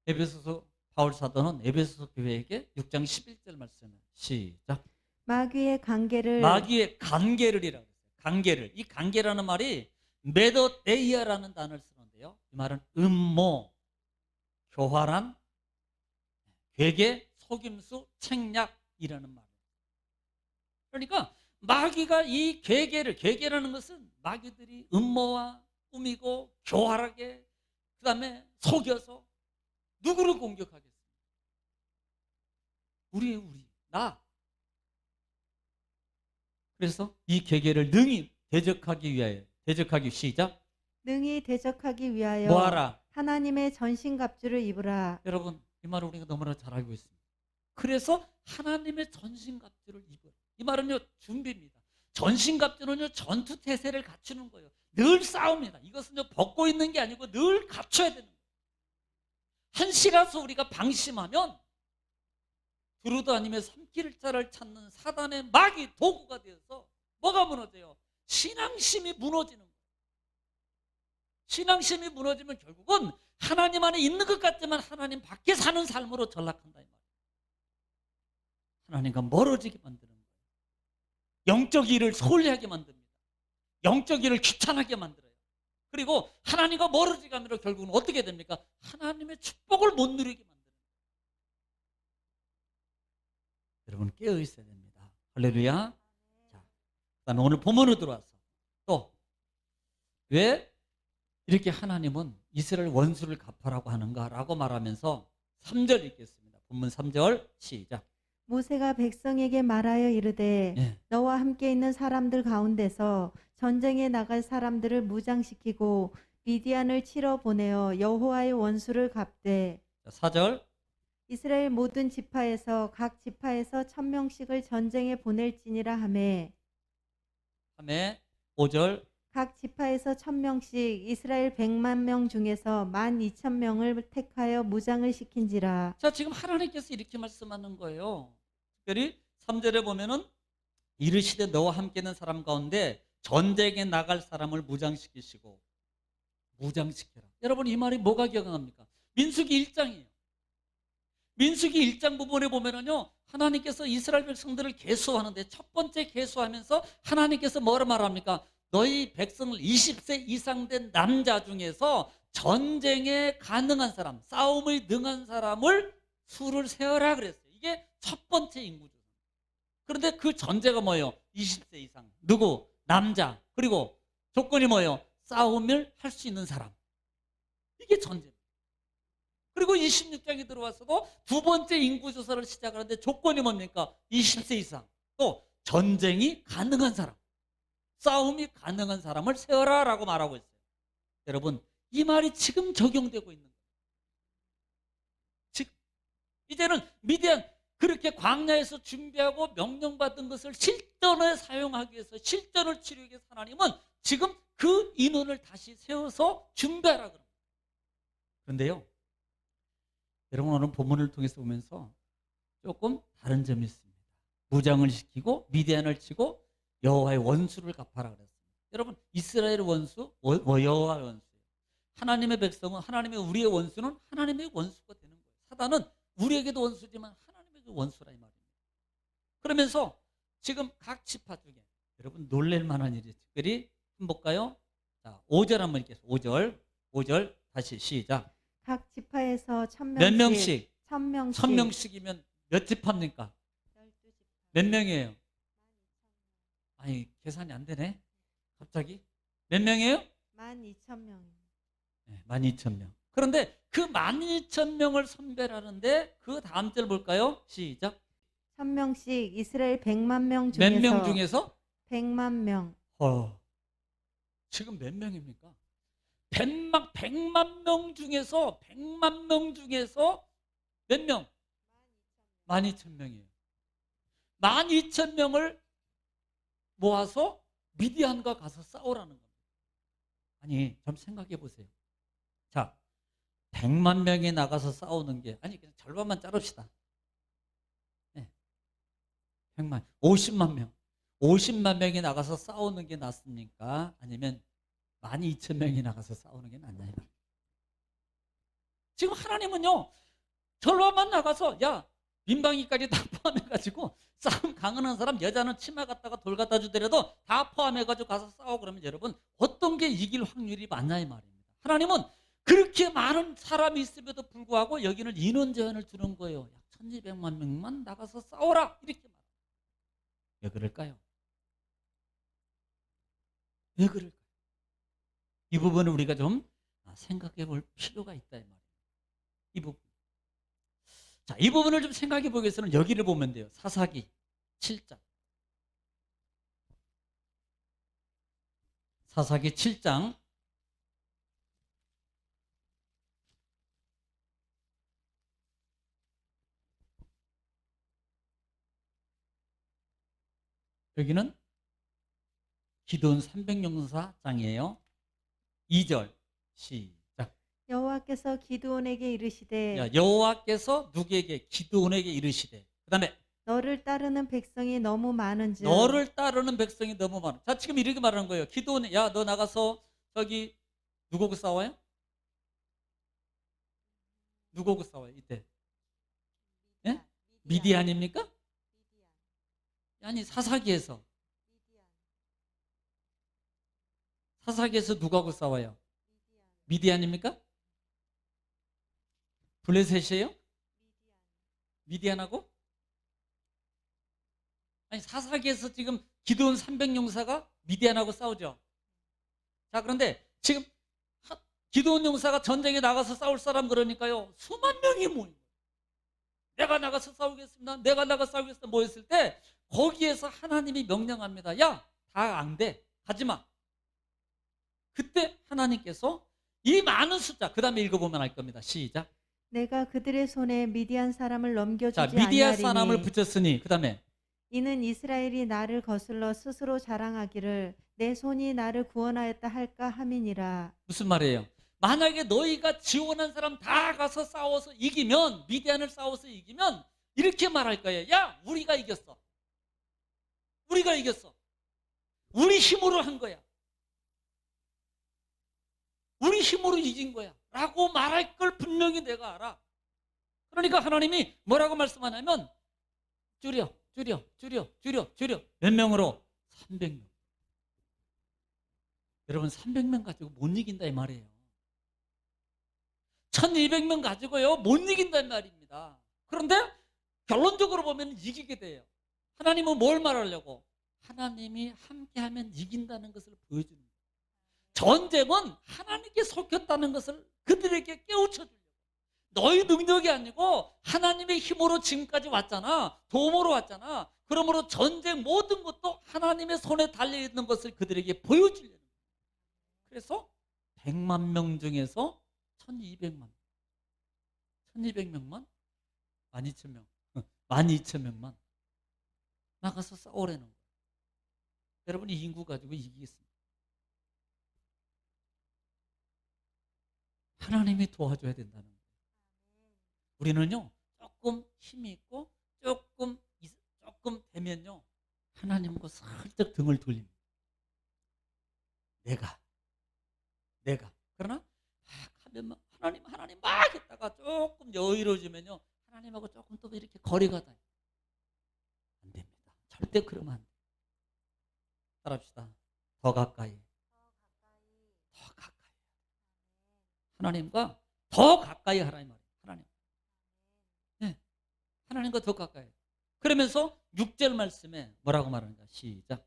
에베소서 바울 사도는 에베소서 교회에게 6장 11절 말씀을 시작. 마귀의 관계를 마귀의 관계를이라고 했어요. 관계를. 이 관계라는 말이 메도데이아라는 단어를 쓰는데요. 이 말은 음모, 교활한, 괴계, 속임수, 책략이라는 말이에요. 그러니까 마귀가 이 괴계라는 것은 마귀들이 음모와 꾸미고 교활하게 그 다음에 속여서 누구를 공격하겠습니까? 우리, 나. 그래서 이 계계를 능히 대적하기 시작. 능히 대적하기 위하여 뭐하라? 하나님의 전신갑주를 입으라. 여러분, 이 말을 우리가 너무나 잘 알고 있습니다. 그래서 하나님의 전신갑주를 입으라. 이 말은요, 준비입니다. 전신갑주는요, 전투태세를 갖추는 거예요. 늘 싸웁니다. 이것은요, 벗고 있는 게 아니고 늘 갖춰야 되는 거예요. 한시라서 우리가 방심하면 두루도 아니면 삼킬 자를 찾는 사단의 마귀 도구가 되어서 뭐가 무너져요? 신앙심이 무너지는 거예요. 신앙심이 무너지면 결국은 하나님 안에 있는 것 같지만 하나님 밖에 사는 삶으로 전락한다 이 말이에요. 하나님과 멀어지게 만드는 거예요. 영적 일을 소홀히하게 만듭니다. 영적 일을 귀찮게 만들어요. 그리고 하나님과 멀어지게 하면 결국은 어떻게 됩니까? 하나님의 축복을 못 누리게 만드는 거예요. 여러분 깨어 있어야 됩니다. 할렐루야. 자, 그다음에 오늘 본문으로 들어와서 또 왜 이렇게 하나님은 이스라엘 원수를 갚아라고 하는가라고 말하면서 3절 읽겠습니다. 본문 3절 시작. 모세가 백성에게 말하여 이르되 예. 너와 함께 있는 사람들 가운데서 전쟁에 나갈 사람들을 무장시키고 미디안을 치러 보내어 여호와의 원수를 갚되 4절. 이스라엘 모든 지파에서 각 지파에서 1000명씩을 전쟁에 보낼지니라 하매 5절. 각 지파에서 1000명씩 이스라엘 100만 명 중에서 12,000명을 택하여 무장을 시킨지라. 자, 지금 하나님께서 이렇게 말씀하는 거예요. 특별히 3절에 보면은 이르시되 너와 함께 있는 사람 가운데 전쟁에 나갈 사람을 무장시키시고 무장시켜라. 여러분 이 말이 뭐가 기억납니까? 민수기 1장이에요. 민수기 1장 부분에 보면은요, 하나님께서 이스라엘 백성들을 계수하는데 첫 번째 계수하면서 하나님께서 뭐라 말합니까? 너희 백성을 20세 이상 된 남자 중에서 전쟁에 가능한 사람, 싸움에 능한 사람을 수를 세어라 그랬어요. 이게 첫 번째 인구죠. 그런데 그 전제가 뭐예요? 20세 이상. 누구? 남자. 그리고 조건이 뭐예요? 싸움을 할 수 있는 사람. 이게 전제입니다. 그리고 26장에 들어와서도 두 번째 인구조사를 시작하는데 조건이 뭡니까? 20세 이상. 또 전쟁이 가능한 사람. 싸움이 가능한 사람을 세워라 라고 말하고 있어요. 여러분, 이 말이 지금 적용되고 있는 거예요. 지금 이제는 미디안 그렇게 광야에서 준비하고 명령받은 것을 실전에 사용하기 위해서 실전을 치르기 위해서 하나님은 지금 그 인원을 다시 세워서 준비하라 그럽니다. 그런데요, 여러분 오늘 본문을 통해서 보면서 조금 다른 점이 있습니다. 무장을 시키고 미디안을 치고 여호와의 원수를 갚아라 그랬습니다. 여러분, 이스라엘의 원수, 여호와의 원수예요. 하나님의 백성은, 하나님의 우리의 원수는 하나님의 원수가 되는 거예요. 사단은 우리에게도 원수지만 하나님에게도 원수라 이 말입니다. 그러면서 지금 각 지파 중에 여러분 놀랄 만한 일이 특별히 한번 볼까요? 자, 5절 한번 읽겠습니다. 5절 다시 시작. 각 지파에서 몇 명씩? 1000명씩 1000명씩이면 몇 지파입니까? 12지파. 몇 명이에요? 아니, 계산이 안 되네. 갑자기. 몇 명이에요? 12,000명. 네, 12,000명. 그런데 그 12,000명을 선별하는데 그 다음 절 볼까요? 시작. 1000명씩 이스라엘 100만 명 몇 중에서 명 중에서? 100만 명. 지금 몇 명입니까? 100만 명 중에서 100만 명 중에서 몇 명? 12,000명이에요. 12,000명을 모아서 미디안과 가서 싸우라는 겁니다. 아니, 좀 생각해 보세요. 자, 100만 명이 나가서 싸우는 게, 아니, 그냥 절반만 자릅시다. 네. 100만, 50만 명. 50만 명이 나가서 싸우는 게 낫습니까? 아니면 12,000명이 나가서 싸우는 게 낫냐, 이 말이에요. 지금 하나님은요, 절반만 나가서, 야, 민방위까지 다 포함해가지고 싸움 강한 사람, 여자는 치마 갖다가 돌 갖다 주더라도 다 포함해가지고 가서 싸워. 그러면 여러분, 어떤 게 이길 확률이 많냐 이 말입니다. 하나님은 그렇게 많은 사람이 있음에도 불구하고 여기는 인원 제한을 주는 거예요. 약 1200만 명만 나가서 싸워라, 이렇게 말합니다. 왜 그럴까요? 왜 그럴까요? 이 부분을 우리가 좀 생각해 볼 필요가 있다 이 말이에요. 이 부분. 자, 이 부분을 좀 생각해 보기 위해서는 여기를 보면 돼요. 사사기 7장. 사사기 7장. 여기는 기드온 300용사장이에요. 2절 시작. 여호와께서 기드온에게 이르시되 야, 여호와께서 누구에게? 기드온에게 이르시되. 그다음에 너를 따르는 백성이 너무 많은즉 너를 따르는 백성이 너무 많아. 자, 지금 이렇게 말하는 거예요. 기드온이, 야, 너 나가서 저기 누구하고 싸워요? 누구하고 싸워요? 이때 예? 미디안입니까? 아니, 사사기에서 누구하고 싸워요? 미디안입니까? 블레셋이에요? 미디안하고? 아니, 사사기에서 지금 기드온 300용사가 미디안하고 싸우죠. 자, 그런데 지금 기드온 용사가 전쟁에 나가서 싸울 사람 그러니까요, 수만 명이 모인 거예요. 내가 나가서 싸우겠습니다. 내가 나가서 싸우겠습니다. 모였을 때 거기에서 하나님이 명령합니다. 야, 다 안 돼. 가지 마. 그때 하나님께서 이 많은 숫자, 그 다음에 읽어보면 알 겁니다. 시작. 내가 그들의 손에 미디안 사람을 넘겨주지 자, 미디안 아니하리니 사람을 붙였으니 그 다음에 이는 이스라엘이 나를 거슬러 스스로 자랑하기를 내 손이 나를 구원하였다 할까 함이니라. 무슨 말이에요? 만약에 너희가 지원한 사람 다 가서 싸워서 이기면, 미디안을 싸워서 이기면 이렇게 말할 거예요. 야, 우리가 이겼어. 우리가 이겼어. 우리 힘으로 한 거야. 우리 힘으로 이긴 거야 라고 말할 걸 분명히 내가 알아. 그러니까 하나님이 뭐라고 말씀하냐면 줄여. 몇 명으로? 300명. 여러분, 300명 가지고 못 이긴다 이 말이에요. 1200명 가지고요 못 이긴다는 말입니다. 그런데 결론적으로 보면 이기게 돼요. 하나님은 뭘 말하려고? 하나님이 함께하면 이긴다는 것을 보여주는 거예요. 전쟁은 하나님께 속혔다는 것을 그들에게 깨우쳐주려고. 너희 능력이 아니고 하나님의 힘으로 지금까지 왔잖아. 도움으로 왔잖아. 그러므로 전쟁 모든 것도 하나님의 손에 달려있는 것을 그들에게 보여주려는 거예요. 그래서 100만 명 중에서 1200만 1200명만 12,000명 12,000명만 나가서 싸우라는 거예요. 여러분, 이 인구 가지고 이기겠습니다. 하나님이 도와줘야 된다는 거예요. 우리는요 조금 힘이 있고 조금 되면요 하나님과 살짝 등을 돌립니다. 내가. 그러나 하면 막 하나님 막 했다가 조금 여유로워지면요, 하나님하고 조금 또 이렇게 거리가 닿아요. 안 됩니다. 절대 그러면 안 돼요. 따라합시다. 더 가까이. 더 가까이. 하나님과 더 가까이 하라는 말이에요. 하나님. 네. 하나님과 더 가까이. 그러면서 6절 말씀에 뭐라고 말하는가? 시작.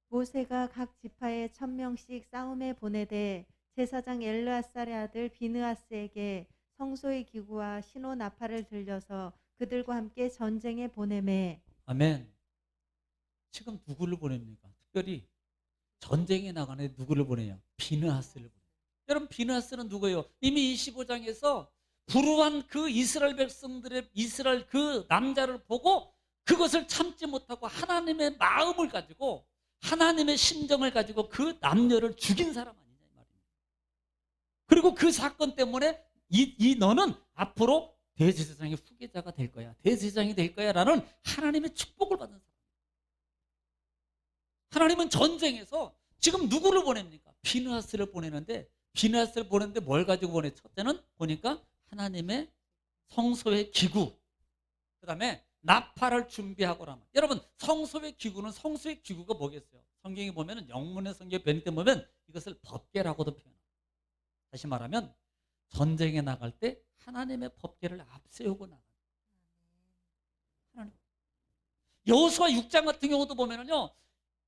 모세가 각 지파에 1000명씩 싸움에 보내되 제사장 엘르아살의 아들 비느하스에게 성소의 기구와 신호 나팔을 들려서 그들과 함께 전쟁에 보내매. 아멘. 지금 누구를 보냅니까? 특별히 전쟁에 나가는 누구를 보내요? 비느하스를 보내요. 여러분, 비느하스는 누구예요? 이미 25장에서 불우한 그 이스라엘 백성들의 이스라엘 그 남자를 보고 그것을 참지 못하고 하나님의 마음을 가지고 하나님의 심정을 가지고 그 남녀를 죽인 사람 아니냐 이 말입니다. 그리고 그 사건 때문에 너는 앞으로 대제사장의 후계자가 될 거야. 대제사장이 될 거야 라는 하나님의 축복을 받은 사람. 하나님은 전쟁에서 지금 누구를 보냅니까? 비느하스를 보내는데, 비느하스를 보내는데 뭘 가지고 보내? 첫째는 보니까 하나님의 성소의 기구, 그 다음에 나팔을 준비하고라. 여러분, 성소의 기구는 성소의 기구가 뭐겠어요? 성경에 보면은 영문의 성경 변태 보면 이것을 법궤라고도 표현합니다. 다시 말하면 전쟁에 나갈 때 하나님의 법궤를 앞세우고 나가는 하나님. 여호수아 6장 같은 경우도 보면은요,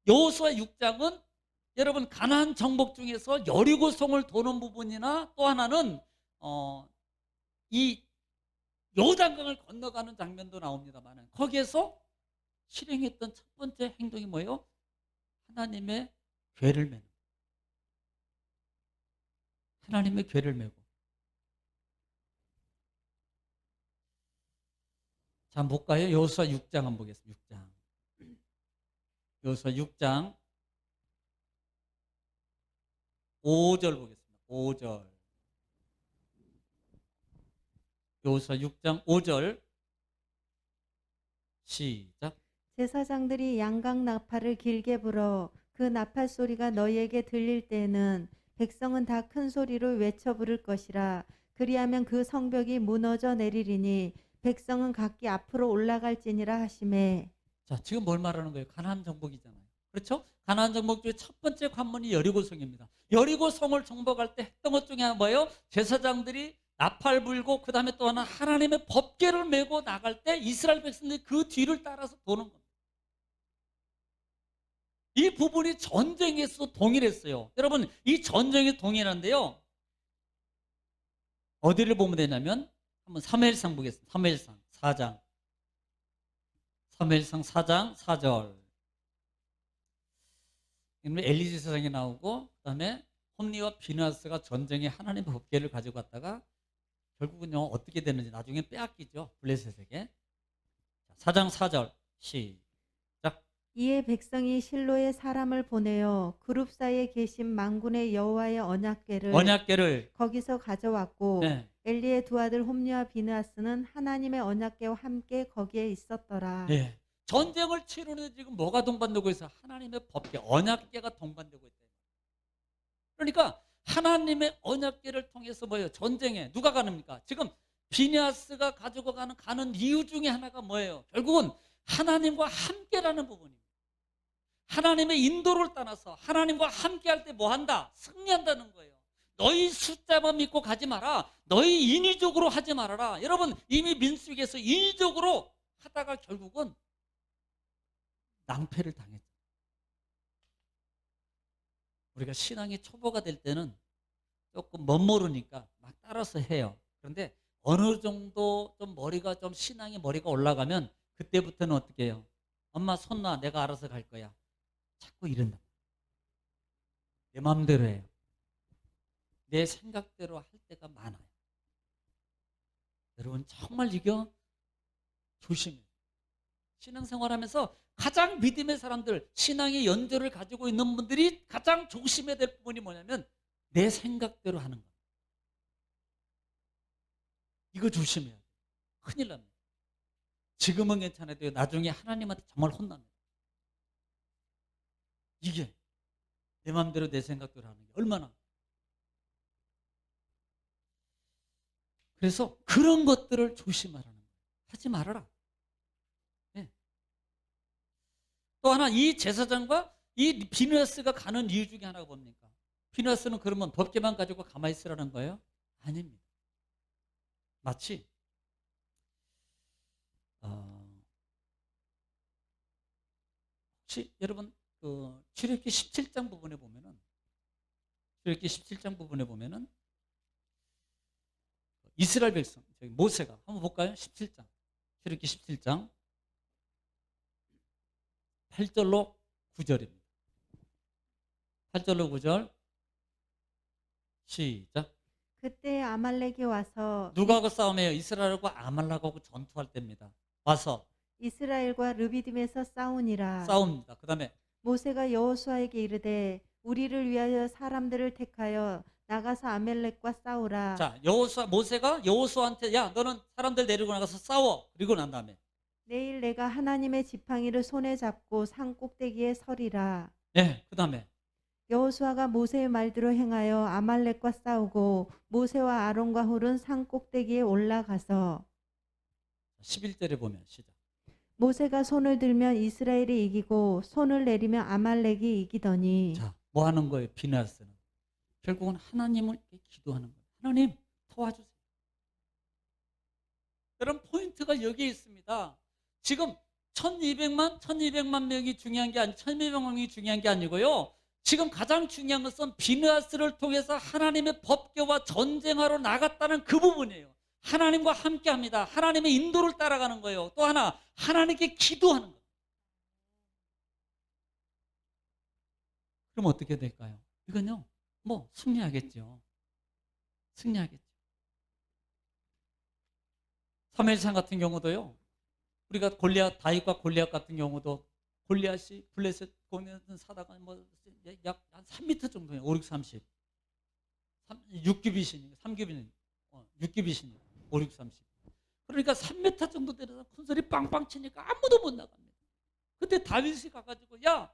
여호수아 6장은 여러분 가나안 정복 중에서 여리고성을 도는 부분이나 또 하나는 이 요단강을 건너가는 장면도 나옵니다만 거기에서 실행했던 첫 번째 행동이 뭐예요? 하나님의 궤를 메는. 하나님의 궤를 메고. 자, 못 가요? 여호수아 6장 한번 보겠습니다. 6장. 여호수아 6장 5절 보겠습니다. 5절. 여호수아 6장 5절 시작. 제사장들이 양각 나팔을 길게 불어 그 나팔 소리가 너희에게 들릴 때에는 백성은 다 큰 소리로 외쳐 부를 것이라. 그리하면 그 성벽이 무너져 내리리니 백성은 각기 앞으로 올라갈지니라 하시매. 자, 지금 뭘 말하는 거예요? 가나안 정복이잖아요. 그렇죠? 가나안 정복 중에 첫 번째 관문이 여리고성입니다. 여리고성을 정복할 때 했던 것 중에 하나 뭐예요? 제사장들이 나팔 불고 그 다음에 또 하나 하나님의 법궤를 메고 나갈 때 이스라엘 백성들이 그 뒤를 따라서 도는 겁니다. 이 부분이 전쟁에서 동일했어요. 여러분, 이 전쟁에 동일한데요, 어디를 보면 되냐면 한번 사무엘상 보겠습니다. 사무엘상 4장. 사무엘상 4장 4절. 엘리 제사장이 나오고 그다음에 홈리와 비느하스가 전쟁에 하나님의 법궤를 가지고 갔다가 결국은요 어떻게 되는지 나중에 빼앗기죠. 블레셋에게. 4장 4절 시작. 이에 백성이 실로에 사람을 보내어 그룹 사이에 계신 만군의 여호와의 언약궤를 거기서 가져왔고, 네. 엘리의 두 아들 홈리와 비느하스는 하나님의 언약궤와 함께 거기에 있었더라. 네. 전쟁을 치르는데 지금 뭐가 동반되고 있어? 하나님의 법궤, 언약궤가 동반되고 있다. 그러니까 하나님의 언약궤를 통해서 뭐예요? 전쟁에 누가 가능합니까? 지금 비느하스가 가지고 가는 이유 중에 하나가 뭐예요? 결국은 하나님과 함께라는 부분입니다. 하나님의 인도를 따라서 하나님과 함께할 때 뭐 한다? 승리한다는 거예요. 너희 숫자만 믿고 가지 마라. 너희 인위적으로 하지 말아라. 여러분, 이미 민수기에서 인위적으로 하다가 결국은 낭패를 당했죠. 우리가 신앙이 초보가 될 때는 조금 멋모르니까 막 따라서 해요. 그런데 어느 정도 좀 신앙의 머리가 올라가면 그때부터는 어떻게 해요? 엄마 손 놔, 내가 알아서 갈 거야. 자꾸 이런다. 내 마음대로 해요. 내 생각대로 할 때가 많아요. 여러분 정말 이거 조심해요. 신앙생활하면서 가장 믿음의 사람들, 신앙의 연조를 가지고 있는 분들이 가장 조심해야 될 부분이 뭐냐면 내 생각대로 하는 거. 이거 조심해야 돼요. 큰일 납니다. 지금은 괜찮아도 나중에 하나님한테 정말 혼납니다. 이게 내 마음대로 내 생각대로 하는 게 얼마나. 그래서 그런 것들을 조심하라는 거예요. 하지 말아라. 네. 또 하나, 이 제사장과 이 비느하스가 가는 이유 중에 하나가 뭡니까? 비느하스는 그러면 법궤만 가지고 가만히 있으라는 거예요? 아닙니다. 마치 혹시 여러분 그 출애굽기 17장 부분에 보면은 이스라엘 백성 저기 모세가 한번 볼까요? 17장 출애굽기 17장 8절로 9절입니다. 8절로 9절 시작. 그때 아말렉이 와서 누구하고 싸움해요? 이스라엘과 아말렉하고 전투할 때입니다. 와서 이스라엘과 르비딤에서 싸우니라. 싸웁니다. 그 다음에 모세가 여호수아에게 이르되 우리를 위하여 사람들을 택하여 나가서 아말렉과 싸우라. 자, 모세가 여호수아한테 야 너는 사람들 데리고 나가서 싸워. 그리고 난 다음에 내일 내가 하나님의 지팡이를 손에 잡고 산 꼭대기에 서리라. 네, 그 다음에 여호수아가 모세의 말대로 행하여 아말렉과 싸우고 모세와 아론과 훌은 산 꼭대기에 올라가서 11절에 보면 시작. 모세가 손을 들면 이스라엘이 이기고 손을 내리면 아말렉이 이기더니. 자, 뭐 하는 거예요? 비느하스는 결국은 하나님을 기도하는 거예요. 하나님 도와주세요. 여러분 포인트가 여기에 있습니다. 지금 1200만 명이 중요한 게 1200만 명이 중요한 게 아니고요. 지금 가장 중요한 것은 비느하스를 통해서 하나님의 법궤와 전쟁하러 나갔다는 그 부분이에요. 하나님과 함께합니다. 하나님의 인도를 따라가는 거예요. 또 하나 하나님께 기도하는 거예요. 그럼 어떻게 될까요? 이건요, 뭐 승리하겠죠. 사무엘상 같은 경우도요. 우리가 다윗과 골리앗 같은 경우도 골리앗이 블레셋 보면 사다가 약 한 3m 정도예요. 5, 6, 30. 6규빗이니까 3규빗은 6규빗이니까 5, 6, 30. 그러니까 3m 정도 되면서 큰 소리 빵빵 치니까 아무도 못 나갑니다. 그때 다윗이 가가지고 야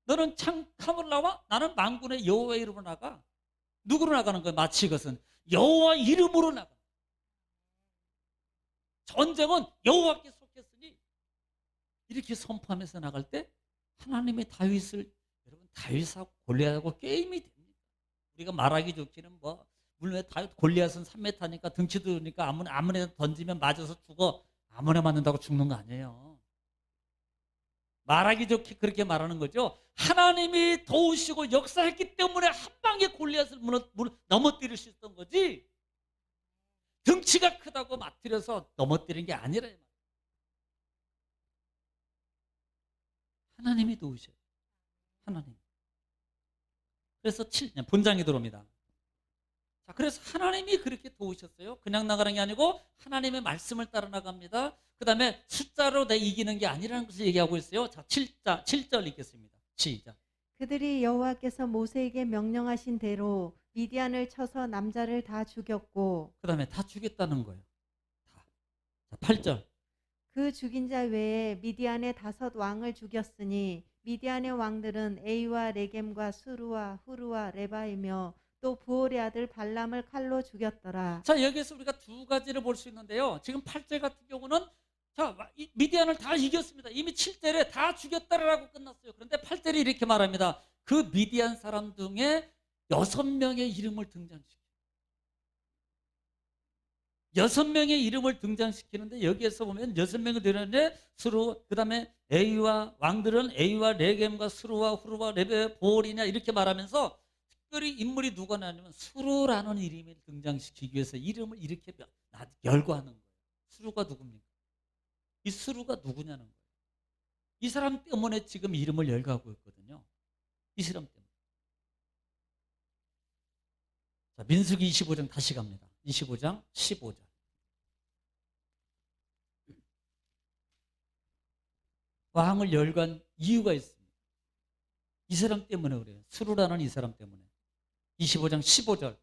너는 창함으로 나와? 나는 만군의 여호와의 이름으로 나가. 누구로 나가는 거야? 마치 이것은 여호와 이름으로 나가. 전쟁은 여호와께 속했으니 이렇게 선포하면서 나갈 때 하나님의 다윗을 여러분 다윗하고 골리앗하고 게임이 됩니다. 우리가 말하기 좋기는 뭐 물론 다윗 골리앗은 3m니까 등치도 그러니까 아무나 던지면 맞아서 죽어. 아무나 맞는다고 죽는 거 아니에요. 말하기 좋게 그렇게 말하는 거죠. 하나님이 도우시고 역사했기 때문에 한 방에 골리앗을 넘어뜨릴 수 있었던 거지. 등치가 크다고 맞들여서 넘어뜨린 게 아니라 하나님이 도우셔요. 하나님. 그래서 본장이 들어옵니다. 자, 그래서 하나님이 그렇게 도우셨어요. 그냥 나가는 게 아니고 하나님의 말씀을 따라 나갑니다. 그 다음에 숫자로 내 이기는 게 아니라는 것을 얘기하고 있어요. 자, 7절 읽겠습니다. 시작. 그들이 여호와께서 모세에게 명령하신 대로 미디안을 쳐서 남자를 다 죽였고. 그 다음에 다 죽였다는 거예요. 다. 자, 8절. 그 죽인 자 외에 미디안의 5 왕을 죽였으니 미디안의 왕들은 에이와 레겜과 수루와 후루와 레바이며 또 부올의 아들 발람을 칼로 죽였더라. 자, 여기에서 우리가 두 가지를 볼 수 있는데요. 지금 8절 같은 경우는 자, 미디안을 다 이겼습니다. 이미 7절에 다 죽였다라고 끝났어요. 그런데 8절이 이렇게 말합니다. 그 미디안 사람 중에 6명의 이름을 등장시켜요. 6명의 이름을 등장시키는데 여기에서 보면 6명을 들었는데 수루, 그 다음에 에이와 왕들은 에이와 레겜과 수루와 후루와 레베 보올이냐 이렇게 말하면서 특별히 인물이 누가 나냐면 수루라는 이름을 등장시키기 위해서 이름을 이렇게 열거하는 거예요. 수루가 누굽니까? 이 수루가 누구냐는 거예요. 이 사람 때문에 지금 이름을 열거하고 있거든요. 이 사람 때문에. 자, 민수기 25장 다시 갑니다. 25장 15절. 왕을 열거한 이유가 있습니다. 이 사람 때문에 그래요. 수루라는 이 사람 때문에. 25장 15절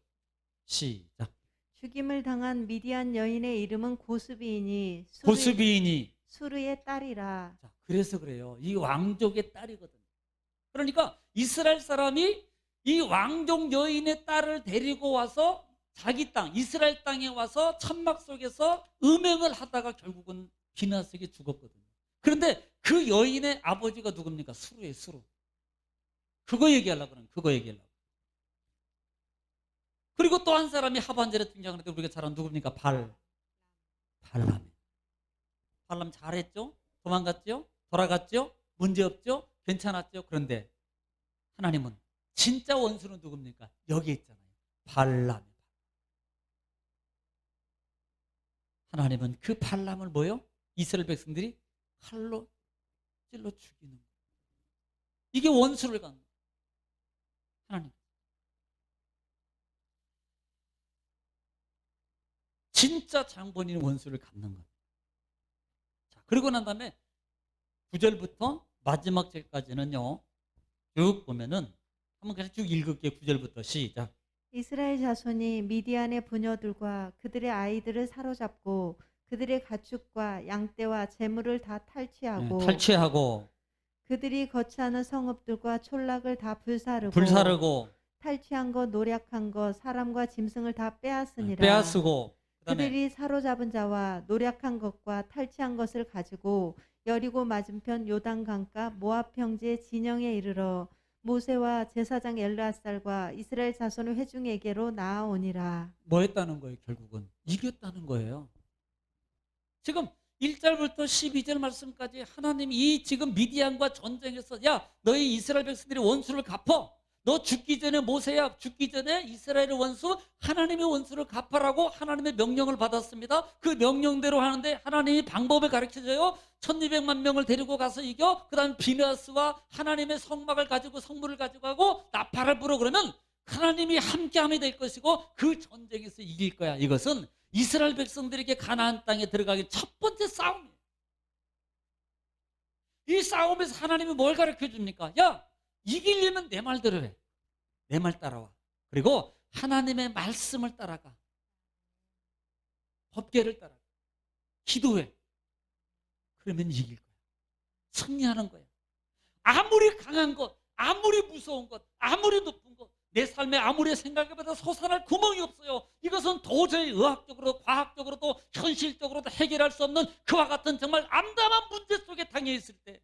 시작. 죽임을 당한 미디안 여인의 이름은 고스비이니 수르의 딸이라. 자, 그래서 그래요. 이 왕족의 딸이거든요. 그러니까 이스라엘 사람이 이 왕족 여인의 딸을 데리고 와서 자기 땅, 이스라엘 땅에 와서 천막 속에서 음행을 하다가 결국은 비나스에게 죽었거든요. 그런데 그 여인의 아버지가 누굽니까? 수루예요, 수루. 그거 얘기하려고 그러는, 그거 얘기하려고. 그리고 또 한 사람이 하반절에 등장하는데 우리가 잘 아는 누굽니까? 발람. 발람 잘했죠? 도망갔죠? 돌아갔죠? 문제없죠? 괜찮았죠? 그런데 하나님은 진짜 원수는 누굽니까? 여기 있잖아요. 발람. 하나님은 그 발람을 뭐요? 이스라엘 백성들이 칼로 찔러 죽이는 거예요. 이게 원수를 갖는 거예요. 하나님. 진짜 장본인 원수를 갚는 거예요. 자, 그리고 난 다음에 9절부터 마지막 절까지는요. 쭉 보면은 한번 그냥 쭉 읽을게요. 9절부터 시작. 이스라엘 자손이 미디안의 부녀들과 그들의 아이들을 사로잡고 그들의 가축과 양떼와 재물을 다 탈취하고 탈취하고 그들이 거처하는 성읍들과 촌락을 다 불사르고 탈취한 것 노략한 것 사람과 짐승을 다 빼앗으니라. 빼앗고 그다음에 그들이 사로잡은 자와 노략한 것과 탈취한 것을 가지고 여리고 맞은편 요단강가 모압 평지의 진영에 이르러 모세와 제사장 엘르아살과 이스라엘 자손의 회중에게로 나아오니라. 뭐 했다는 거예요? 결국은 이겼다는 거예요. 지금 1절부터 12절 말씀까지 하나님이 이 지금 미디안과 전쟁에서 야 너희 이스라엘 백성들이 원수를 갚어. 너 죽기 전에 모세야 죽기 전에 이스라엘의 원수 하나님의 원수를 갚아라고 하나님의 명령을 받았습니다. 그 명령대로 하는데 하나님이 방법을 가르쳐줘요. 1200만 명을 데리고 가서 이겨. 그 다음 비느하스와 하나님의 성막을 가지고 성물을 가지고 가고 나팔을 불어. 그러면 하나님이 함께함이 될 것이고 그 전쟁에서 이길 거야. 이것은 이스라엘 백성들에게 가나안 땅에 들어가기 첫 번째 싸움이에요. 이 싸움에서 하나님이 뭘 가르쳐 줍니까? 야 이기려면 내 말대로 해. 내 말 따라와. 그리고 하나님의 말씀을 따라가. 법궤를 따라가. 기도해. 그러면 이길 거야. 승리하는 거야. 아무리 강한 것, 아무리 무서운 것, 아무리 높은 것, 내 삶에 아무리 생각해봐도 솟아날 구멍이 없어요. 이것은 도저히 의학적으로도 과학적으로도 현실적으로도 해결할 수 없는 그와 같은 정말 암담한 문제 속에 당해 있을 때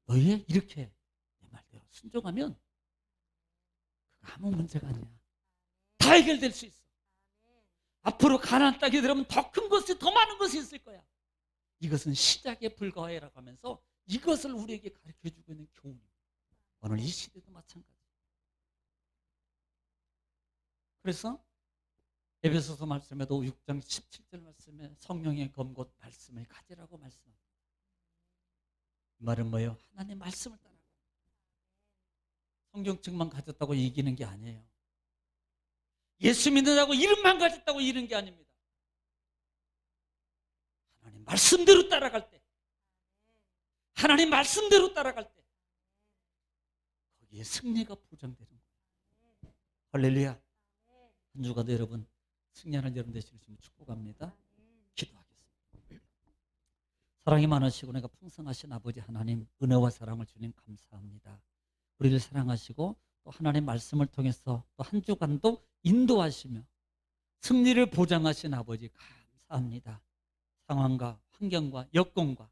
너희 이렇게 내 말대로 순종하면 아무 문제가 아니야. 다 해결될 수 있어. 앞으로 가나안 땅에 들어오면 더 큰 것이 더 많은 것이 있을 거야. 이것은 시작에 불과해라고 하면서 이것을 우리에게 가르쳐주고 있는 교훈입니다. 오늘 이 시대도 마찬가지. 그래서 에베소서 말씀에도 6장 17절 말씀에 성령의 검곧 말씀을 가지라고 말씀합니다. 이 말은 뭐예요? 하나님 말씀을 따라. 성경책만 가졌다고 이기는 게 아니에요. 예수 믿는다고 이름만 가졌다고 이기는 게 아닙니다. 하나님 말씀대로 따라갈 때, 하나님 말씀대로 따라갈 때 거기에 승리가 보장되는 거예요. 할렐루야. 한 주간도 여러분 승리하는 여러분 되시길 축복합니다. 기도하겠습니다. 사랑이 많으시고 내가 풍성하신 아버지 하나님 은혜와 사랑을 주님 감사합니다. 우리를 사랑하시고 또 하나님의 말씀을 통해서 또 한 주간도 인도하시며 승리를 보장하신 아버지 감사합니다. 상황과 환경과 여건과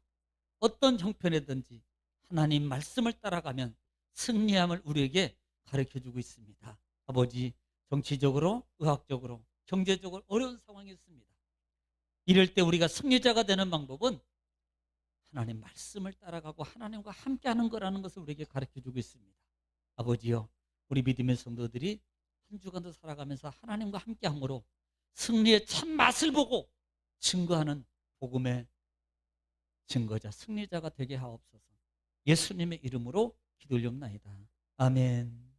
어떤 형편이든지 하나님 말씀을 따라가면 승리함을 우리에게 가르쳐주고 있습니다. 아버지 정치적으로 의학적으로 경제적으로 어려운 상황이 있습니다. 이럴 때 우리가 승리자가 되는 방법은 하나님 말씀을 따라가고 하나님과 함께하는 거라는 것을 우리에게 가르쳐주고 있습니다. 아버지요, 우리 믿음의 성도들이 한 주간도 살아가면서 하나님과 함께함으로 승리의 참 맛을 보고 증거하는 복음의 증거자, 승리자가 되게 하옵소서. 예수님의 이름으로 기도 올리옵나이다. 아멘.